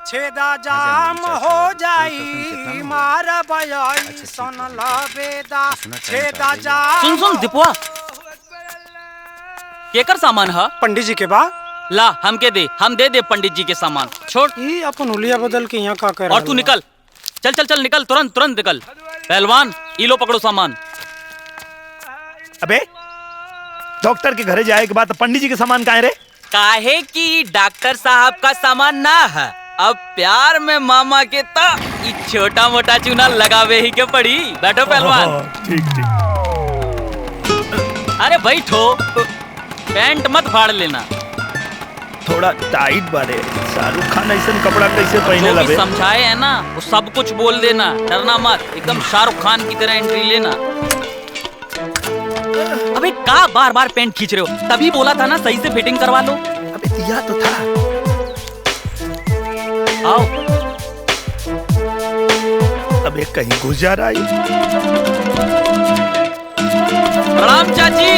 छेदा जाम हो जाई मार बयाई सन लबेदा छेदा जाम। सुन दीपुआ, केकर सामान है? पंडित जी के बा। ला हमके दे, हम दे पंडित जी के सामान। छोड़ ये अपन उलिया बदल के यहाँ का कर। और तू निकल, चल चल चल निकल, तुरंत तुरंत निकल। पहलवान ई लो पकड़ो सामान। अबे डॉक्टर के घरे जाए के बाद पंडित जी के सामान कहाँ है रे? काहे कि डॉक्टर साहब का सामान ना है। अब प्यार में मामा के ता छोटा मोटा चूना लगावे ही के पड़ी। बैठो पहलवान। ठीक ठीक। अरे बैठो, पैंट मत फाड़ लेना। थोड़ा टाइट बारे। शाहरुख खान ऐसा कपड़ा कैसे पहने लगे? समझाए है ना, वो सब कुछ बोल देना, डरना मत। एकदम शाहरुख खान की तरह एंट्री लेना। अबे का बार बार पैंट खींच रहे हो? तभी बोला था ना सही से फिटिंग करवा लो। अबे दिया तो था। आओ। अबे कहीं गुजारा आई। प्रणाम चाची।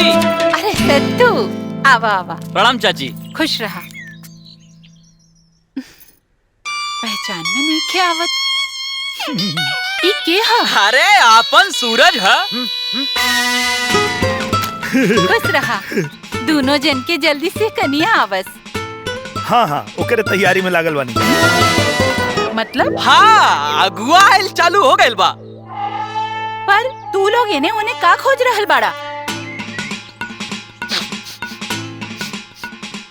अरे लड्डू, आवा आवा। प्रणाम चाची। खुश रहा। पहचान में नहीं के आवत। ई के हा? अरे आपन सूरज है। खुश रहा। दोनों जन के जल्दी से कनिया आवस। हाँ हाँ ओकरे तैयारी में लागल बानी। मतलब? हाँ अगुआ आइल चालू हो गइल बा। पर तू लोग इन्हें उन्हें का खोज रहल बाड़ा?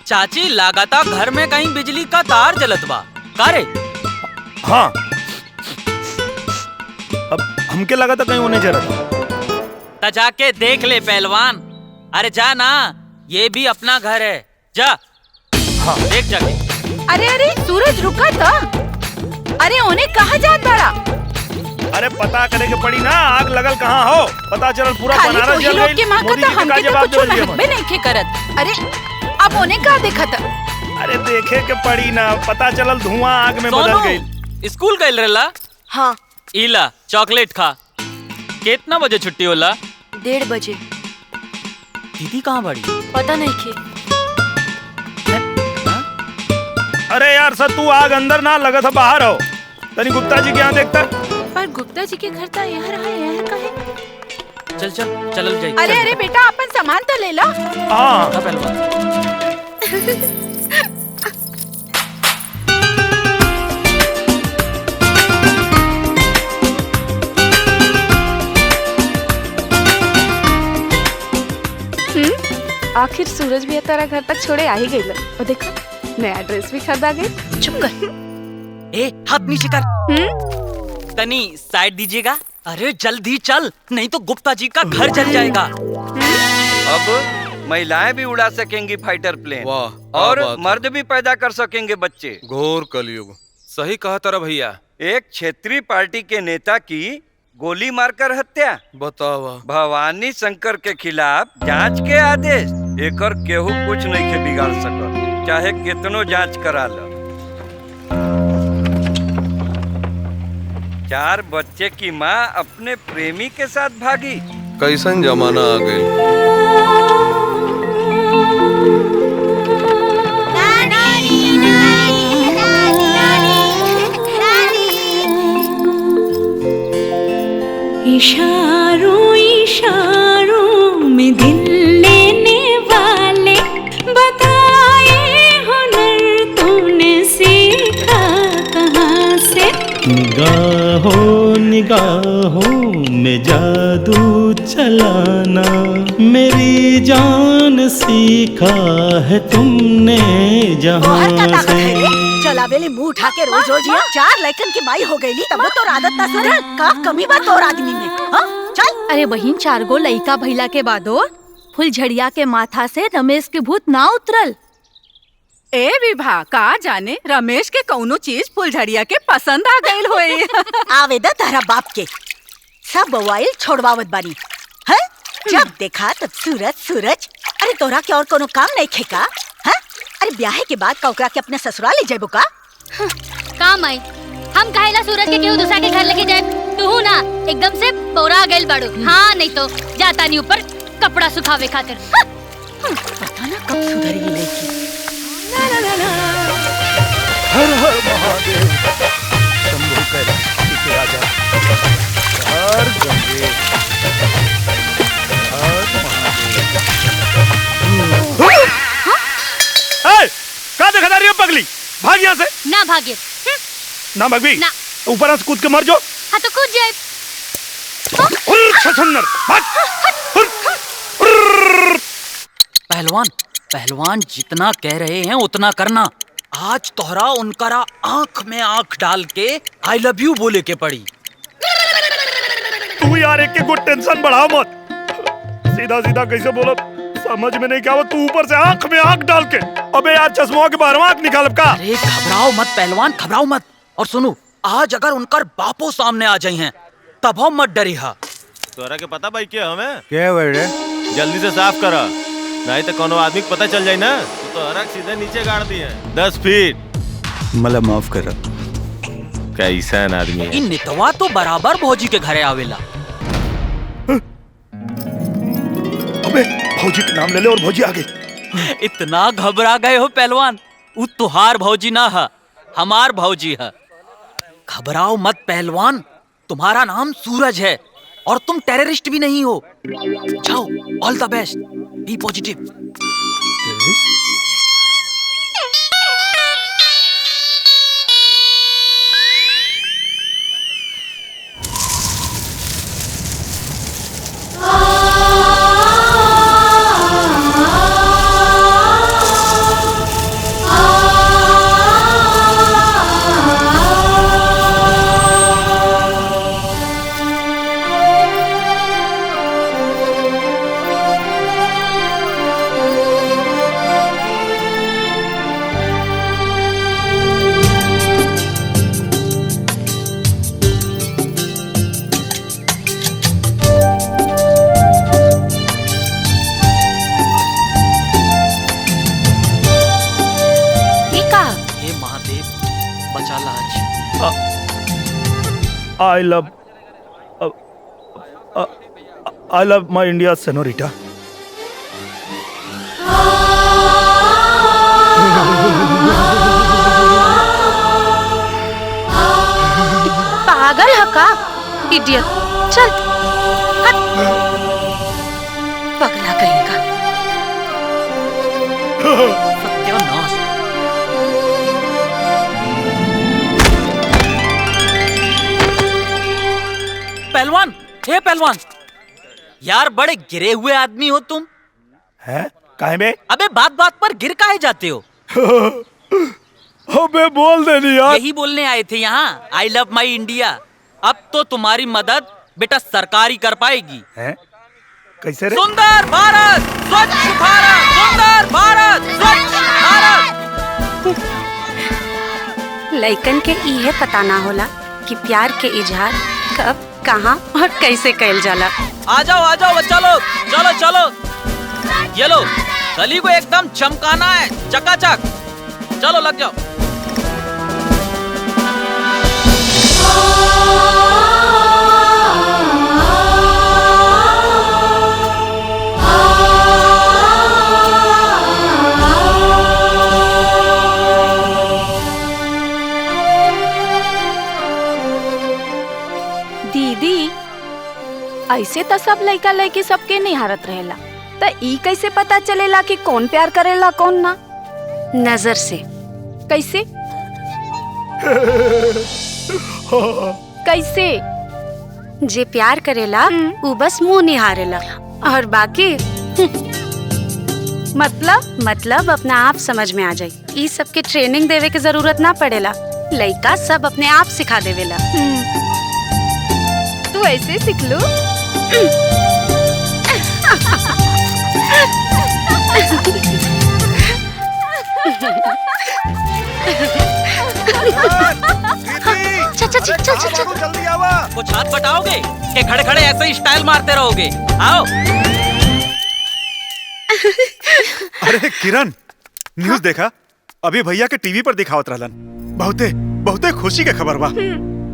चाची लगाता घर में कहीं बिजली का तार जलत बा। का रे? हाँ अब हमके लगा था कहीं उन्हें जरूरत। ता जाके देख ले पहलवान। अरे जा ना, ये भी अपना घर है। जा। हाँ देख जाके। अरे अरे सूरज रुका था। अरे उन्हें कहाँ जात बाड़ा? अरे पता करे के पड़ी ना, आग लगल कहाँ हो। पता चल पूरा बनारस जल गई। के माँ का तो हमके तो कुछ महबे नहीं के करत। अरे अब उन्हें का देखा था? अरे देखे के पड़ी ना, पता चलल धुआं आग में बदल गई। स्कूल गइल रहला? हाँ। इला चॉकलेट खा। कितना बजे छुट्टी होला? 1:30 बजे। दीदी कहाँ बड़ी? पता नहीं के। अरे यार सर तू आग अंदर ना लगा था, बाहर हो। तनी गुप्ता जी के यहाँ देखता। पर गुप्ता जी के घर तो यहाँ रहा है, यहाँ का है? चल चल चल जाइए। अरे अरे बेटा अपन सामान तो ले ला। हाँ पहलवान। आखिर सूरज भी तारा घर तक छोड़े आ ही गई। और देखो नया ड्रेस भी खरीदा गई। चुप कर। ए हाथ नीचे कर। तनी साइड दीजिएगा। अरे जल्दी चल, नहीं तो गुप्ता जी का घर जल जाएगा। अब महिलाएं भी उड़ा सकेंगी फाइटर प्लेन। और मर्द भी पैदा कर सकेंगे बच्चे। घोर कलयुग। सही कहा तारा भैया। एक क्षेत्रीय पार्टी के नेता की गोली मारकर हत्या। बतावा। भवानी शंकर के खिलाफ जांच के आदेश। एकर केहू कुछ नहीं के बिगाड़ सकत, चाहे कितनो जांच करा लो। 4 बच्चे की माँ अपने प्रेमी के साथ भागी। कैसन जमाना आ गई। इशारों इशारों में दिल लेने वाले बताए हुनर तूने सीखा कहाँ से। निगाहों निगाहों में जादू चलाना मेरी जान सीखा है तुमने जहाँ से। चलावेले मुंह उठा के रोज रोज 4 लड़कन की माई हो गई। तब तो आदत ना सुधर। का कमी बात और आदमी में। हाँ चल। अरे बहिन 4 गो लइका भइला के बादो फुलझड़िया के माथा से रमेश के भूत ना उतरल। ए विभा का जाने रमेश के कौनो चीज फुलझड़िया के पसंद आ गई होई। आवेदा तारा बाप के सब बवाइल छोड़वावत बानी है। जब देखा तब सूरज सूरज। अरे तोरा के और कोनो काम नहीं खेका है? अरे ब्याह के बाद कौकरा के अपने ससुराल ले जाबो का? काम आई हम काहेला सूरज के केहू दूसरा के घर लेके जाए। तू ना एकदम से पौरा गइल बाड़ू। हाँ नहीं तो जाता नहीं ऊपर कपड़ा सुखावे खातिर। पता ना कब सुधरी लड़की। हर हर महादेव। कहाँ देखा जा रही है पगली? भाग यहाँ से। ना भागे। ना भगवी। ना। ऊपर से कूद के मर जाओ। हाँ तो कूद जाए। पहलवान पहलवान जितना कह रहे हैं उतना करना। आज तोहरा उनकरा आंख में आंख डाल के आई लव यू बोले के पड़ी। तू यार एक के गुड टेंशन बढ़ाओ मत। सीधा सीधा कैसे बोला समझ में नहीं क्या। तू ऊपर से आंख में आंख डाल के। अबे यार चश्मा के बाहर आंख निकाल का। अरे घबराओ मत पहलवान, घबराओ मत। और सुनो, आज अगर उनकर बापो सामने आ जाए हैं तब हम मत डरी हा। तोरा के पता भाई क्या हमें? क्या बेटे? जल्दी से साफ करा, नहीं तो कोनो आदमी को पता चल जाए ना तो हरक सीधे नीचे गाड़ दिए 10 फीट। मला माफ कर। कैसा आदमी है? इन नितवा तो बराबर भौजी के घरे आवेला। अबे भौजी का नाम ले ले और भौजी आ गई। इतना घबरा गए हो पहलवान? वो तुहार भौजी ना है, हमार भौजी है। घबराओ मत पहलवान, तुम्हारा नाम सूरज है और तुम टेररिस्ट भी नहीं हो। जाओ, all the best, be positive. I love my India, senorita. पागल है का? इडियट, चल हट। पगला कहेगा। सत्यानाश। पहलवान, हे पहलवान, यार बड़े गिरे हुए आदमी हो तुम। हैं? काहे में? अबे बात बात पर गिर काहे जाते हो? अबे बोल देनी यार। यही बोलने आए थे यहाँ, आई लव माई इंडिया। अब तो तुम्हारी मदद बेटा सरकार ही कर पाएगी। हैं? कैसे रे? सुंदर भारत, स्वच्छ भारत, सुंदर भारत, स्वच्छ भारत। लइकन के इहे पता ना होला कि प्यार के इजहार कब, कहाँ और कैसे कैल जाला। आ जाओ बच्चा लोग, चलो चलो। ये लो, गली को एकदम चमकाना है, चकाचक। चलो लग जाओ। दीदी, ऐसे तो सब लइका लइकी सबके निहारत रहेला, तो ई कैसे पता चलेला कि कौन प्यार करेला कौन ना? नजर से। कैसे? कैसे? जे प्यार करेला वो बस मुंह निहारेला और बाकी मतलब अपना आप समझ में आ जाए। ई सबके ट्रेनिंग देवे के जरूरत ना पड़ेला, लइका सब अपने आप सिखा देवेला। तू ऐसे सीख लो। चल जल्दी आवा। कुछ हाथ बटाओगे कि खड़े खड़े ऐसे ही स्टाइल मारते रहोगे? आओ। अरे किरण, न्यूज़ देखा? अभी भैया के टीवी पर दिखावत रहलन। बहुते खुशी के खबर बा।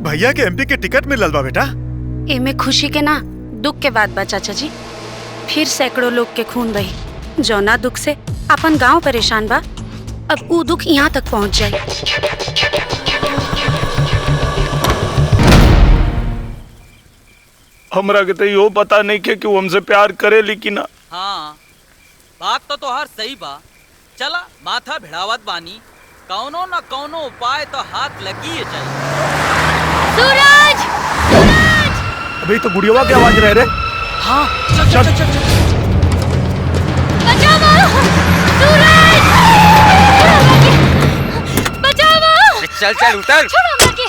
भैया के एमपी के टिकट मिलल बा बेटा। एमे खुशी के ना दुख के बात बा चाचा जी। फिर सैकड़ों लोग के खून बही। जौना दुख से अपन गांव परेशान बा, अब ऊ दुख यहाँ तक पहुँच जाए। हमरा के तो यो पता नहीं के कि वो हमसे प्यार करे लेकिन ना। हाँ बात तो तोहार सही बा। चला माथा भिड़ावत बानी, कौनो न कौनो उपाय तो हाथ लगी है चाहिए। सूरज! अभी तो गुड़िया की आवाज रह रहे। हाँ चल चल चल चल। बचाओ! सूरज! बचाओ! चल चल उतर। छोड़ो हमरा के।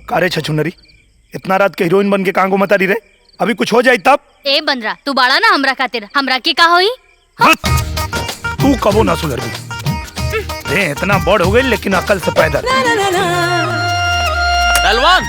कारे छछुनरी, इतना रात के हीरोइन बन के कांगो मता रही रे। अभी कुछ हो जाए तब। ए बनरा तू बाड़ा ना हमरा खातिर, हमरा के का होई? तू कबो ना सुधरबी। रे इतना बड़ हो गई लेकिन अकल से पैदल। पहलवान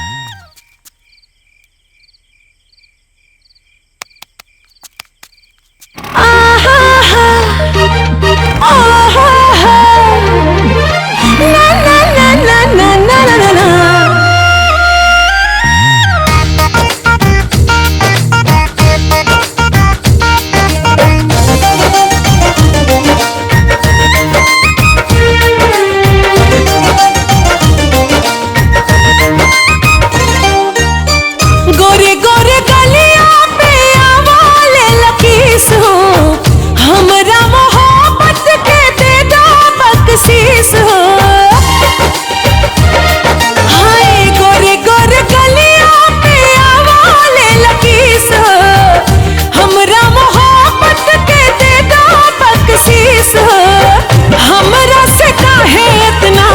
गोरे गोरे गलिया पे आवाले लकीस हो, हमरा मोहब्बत के दे दो बख्शीश हो। हाय गोरे गोरे गलिया पे आवाले लकीस हो, हमरा मोहब्बत के दे दो बख्शीश हो। हमरा से काहे इतना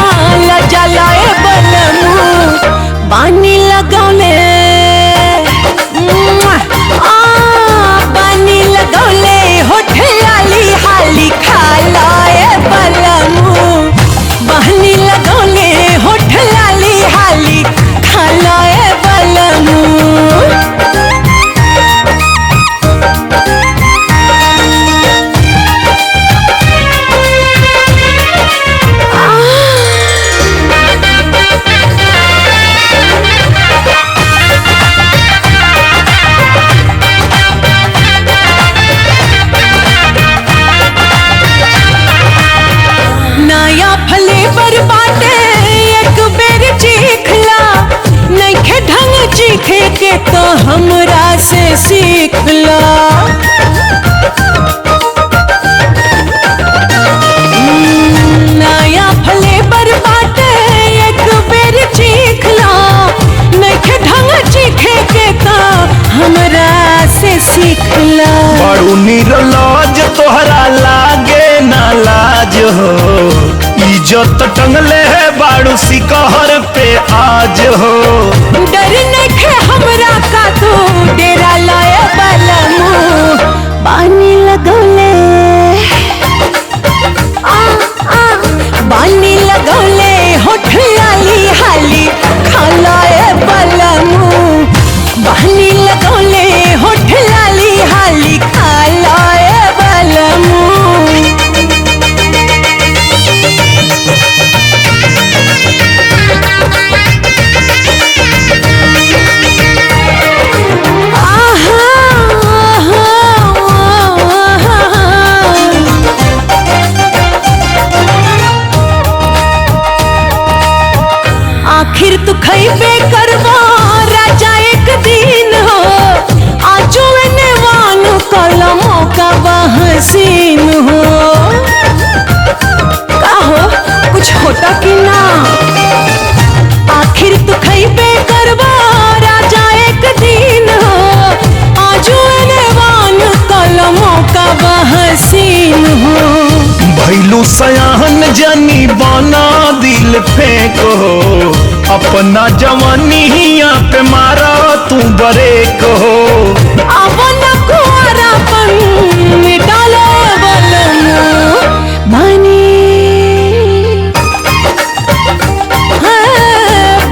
लजा लाए बनमू, बानी लगौले पानी लगौले होठ लाली हाली खालाए बलमू, बहनी लगौले होठ लाली हाली खालाए बलमू। नया फ्लेवर बाटे एक बेर चीखला, नइखे ढंग चीखे के तो हमरा से सीखला। नया फ्लेवर बाटे एक बेर चीखला, नइखे ढंग चीखे के तो हमरा से सीखला। बड़ू निरलज तोहरा लागे ना लाज हो, इज्जत टंगले है बाड़ू सिकहर पे आज हो। डर नइखे हमरा का तू डेरा लाए बलमू, पानी लगौले पानी लगौले होठ लाली हाली खालाए बलमू, पानी लगौले होठ लाली हाली खालाए बलमू। सयाहन जानी बना दिल फेंको, अपना जवानिया पे मारा तू बरे को। अवन कुआरापन में डालो बलमो बानी,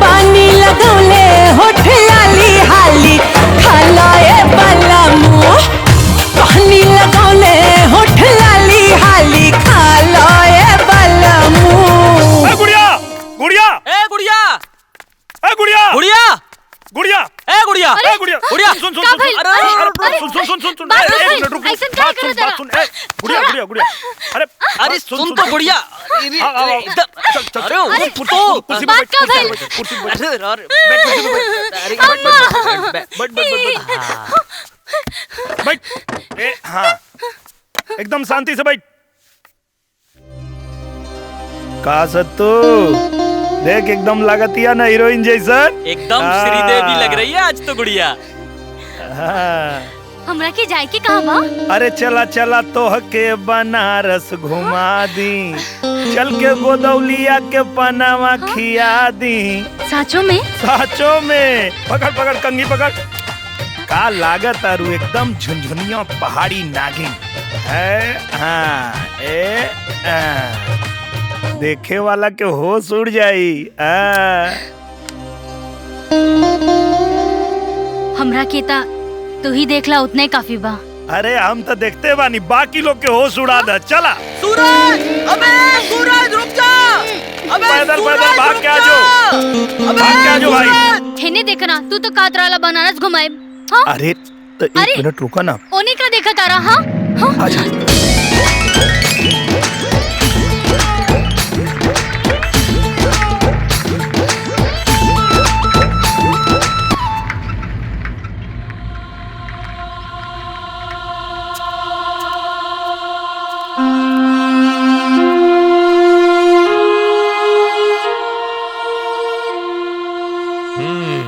पानी लगौले होठ लाली हाली खालाए बलमो, पानी लगौले होठ लाली हाली खालाए बलमो। गुड़िया गुड़िया ए गुड़िया, ए गुड़िया गुड़िया, गुड़िया, ए गुड़िया, ए गुड़िया, गुड़िया, सुन सुन का सुन भाई? सुन, अरे सुन बात एक भाई, मिनट रुक, ऐसन क्या बात सुन, कर रहा बात सुन, ए गुड़िया गुड़िया गुड़िया, अरे अरे सुन तो गुड़िया, चल चल अरे अरे तो कुर्सी बात का भाई? कुर्सी पे अरे बैठ कुर्सी पे बैठ, ए हाँ, एकदम शांति से बैठ। का सत्तू देख, एकदम लागतिया ना हीरोइन जैसन, एकदम श्रीदेवी लग रही है आज तो गुड़िया। हमरा के जाए के कहाँ बा? अरे चला चला तोह के बनारस घुमा दी, चल के गोदौलिया के पनावा खिया दी। साचो में? साचो में, पकड़ पकड़ कंगी पकड़। का लागत आरू एकदम झुनझुनिया पहाड़ी नागिन है। हाँ ए देखे वाला के होश उड़ जाई। हमरा के ता तू ही देखला उतने काफी बा। अरे हम तो देखते बानी, बाकी लोग के होश उड़ा दे। चला सूरज, अबे सूरज रुक जा, अबे पैदल पैदल भाग के आजो, भाग के आजो भाई। हेने देखना, तू तो कातराला बनारस घुमाए। हाँ? अरे तो एक मिनट रुको ना। ओने का देखा तारा? हाँ हाँ आजा।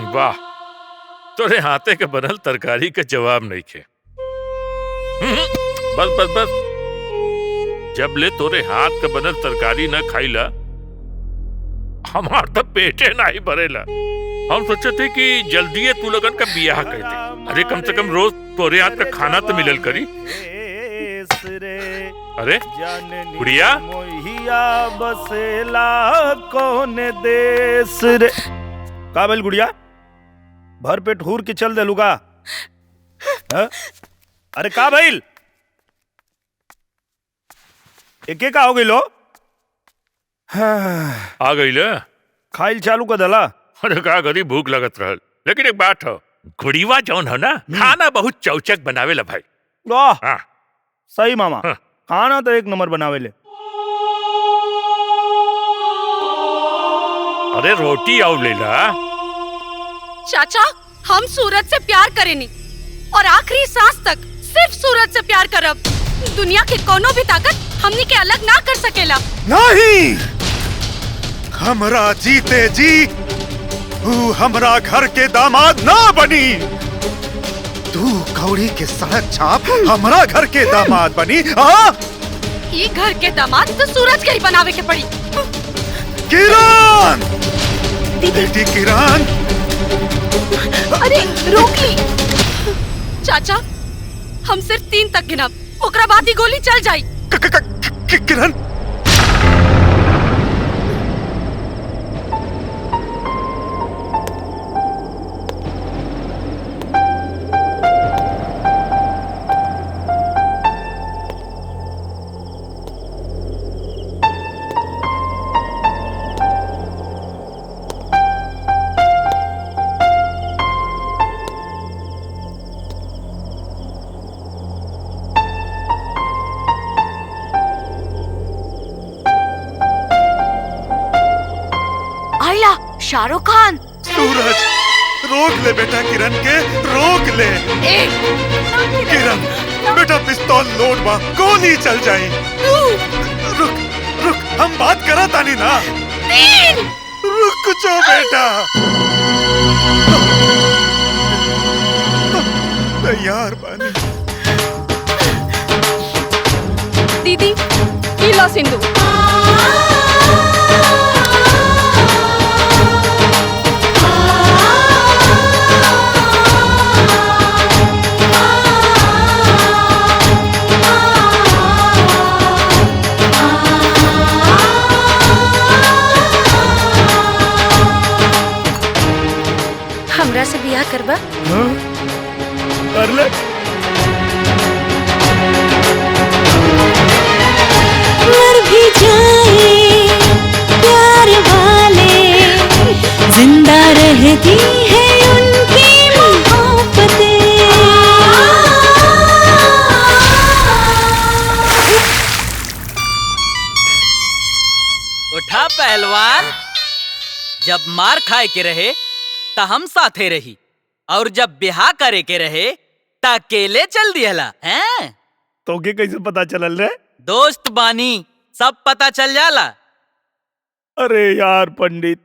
वाह, तोरे हाथे के बनल तरकारी के जवाब नहीं खे। बस बस बस, जब ले तोरे हाथ के बनल तरकारी न खाईला हमार तो पेटे नहीं भरेला। हम सोचे थे कि जल्दी तू लगन का बियाह कर दे। अरे कम से कम रोज तोरे हाथ का खाना तो मिलल करी। अरे गुड़िया, बसेला कौन देश रे। का बोल गुड़िया, भर पेट हूर के चल दे लुगा। अरे का भइल, एक का हो गई लो। आ गई ले, खाइल चालू कर दला। अरे का करी, भूख लगत रहल। लेकिन एक बात हो, गुड़ीवा जौन हो ना, खाना बहुत चौचक बनावेला भाई। वाह सही मामा, खाना तो एक नंबर बनावे ले। अरे रोटी आओ लेला। चाचा, हम सूरज से प्यार करेनी और आखिरी सांस तक सिर्फ सूरज से प्यार करब। दुनिया के कोनो भी ताकत हमनी के अलग ना कर सकेला। नहीं, हमरा जीते जी तू हमरा घर के दामाद ना बनी। तू कौड़ी के सड़क छाप हमरा घर के दामाद बनी। ये घर के दामाद तो सूरज के ही बनावे के पड़ी। किरण, बेटी किरण। अरे रोकी चाचा, हम सिर्फ 3 तक गिनब, ओकरा बाद ही गोली चल जाई। किरण, शाहरुख खान। सूरज, रोक ले बेटा किरण के, रोक ले। किरण बेटा, पिस्तौल लोड बा, गोली चल जाए। रुक रुक, हम बात करा तानी ना। रुक जो बेटा। तैयार बानी। दीदी, लो सिंदूर। हमरा से बियाह करबा? कर ले। मर भी जाए प्यार वाले, जिंदा रहती है उनकी मोहब्बतें। उठा पहलवान, जब मार खाए के रहे ता हम साथे रही, और जब बिहा करे के रहे ता अकेले चल दिहला हैं? तो के कैसे पता चलल रे? दोस्त बानी, सब पता चल जाला। अरे यार पंडित,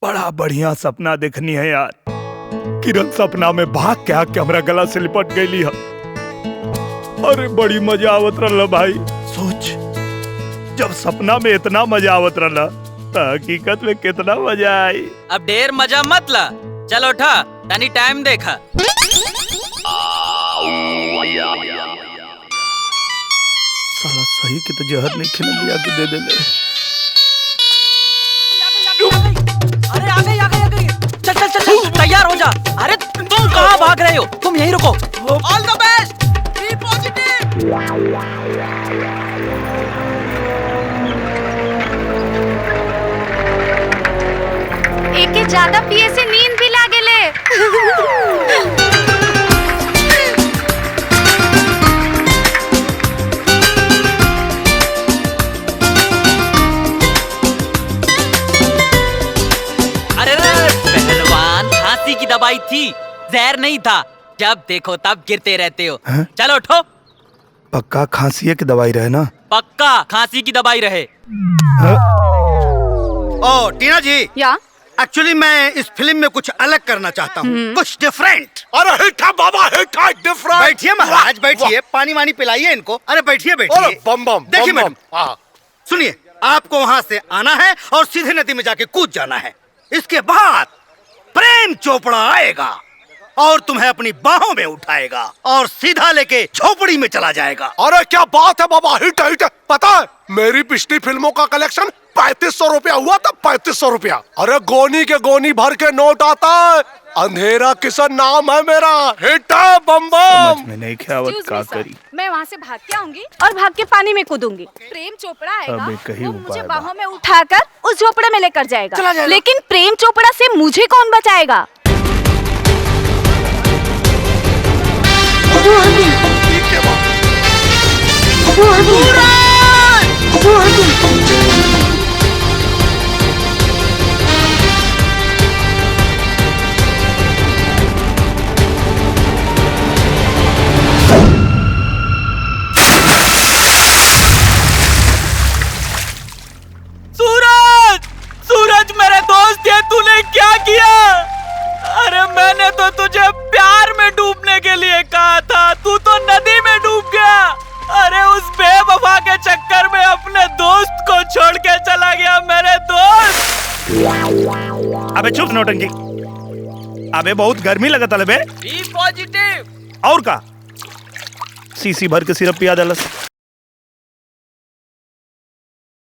बड़ा बढ़िया सपना देखनी है यार। किरण सपना में भाग के आके हमरा गला से लिपट गई है। अरे बड़ी मजा आवत रहा भाई। सोच, जब सपना में इतना मजा आवत रहा तो हकीकत में कितना मजा आई। अब ढेर मजा मत ला, चलो उठा, तनी टाइम देखा। साला सही के तो जहर नहीं खिला लिया के दे दे ले। अरे आ गई। चल तैयार हो जा। अरे तुम कहाँ भाग रहे हो? तुम यहीं रुको। All the best, be positive. एके ज्यादा पिए से नींद भी लागेले। अरे पहलवान, खांसी की दवाई थी, जहर नहीं था। जब देखो तब गिरते रहते हो। चलो उठो। पक्का खांसी की दवाई रहे ना? पक्का खांसी की दवाई रहे। ओ टीना जी, या एक्चुअली मैं इस फिल्म में कुछ अलग करना चाहता हूँ, कुछ डिफरेंट। अरे हिटा बाबा, हिटा डिफरेंट। बैठिए महाराज, बैठिए, पानी वानी पिलाइए इनको। अरे बैठिए बैठिए। बम बम। देखिए मैडम, सुनिए, आपको वहाँ से आना है और सीधे नदी में जाके कूद जाना है। इसके बाद प्रेम चोपड़ा आएगा और तुम्हें अपनी बाहों में उठाएगा और सीधा लेके झोपड़ी में चला जाएगा। अरे क्या बात है बाबा, हिट हिट। पता है मेरी पिछली फिल्मों का कलेक्शन 3500 रुपया हुआ था, 3500 रुपया। अरे गोनी के गोनी भर के नोट आता है। अंधेरा किशन नाम है मेरा। हिटा बम बम। समझ में नहीं ख्यावत का करी। मैं वहाँ से भाग के आऊंगी और भाग के पानी में कूदूंगी। प्रेम चोपड़ा आएगा, वो मुझे बाहों में उठाकर उस झोपड़े में लेकर जाएगा। लेकिन प्रेम चोपड़ा से मुझे कौन बचाएगा? सूरज मेरे दोस्त है, तूने क्या किया? अरे मैंने तो तुझे प्यार में डूबने के लिए कहा था, तू तो नदी में डूब गया। अरे उस बेवफा के चक्कर में अपने दोस्त को छोड़ के चला गया मेरे दोस्त। अबे चुप नौटंकी। अबे बहुत गर्मी लगता है बे। Be positive. और का सीसी भर के सिरप पिया दलस।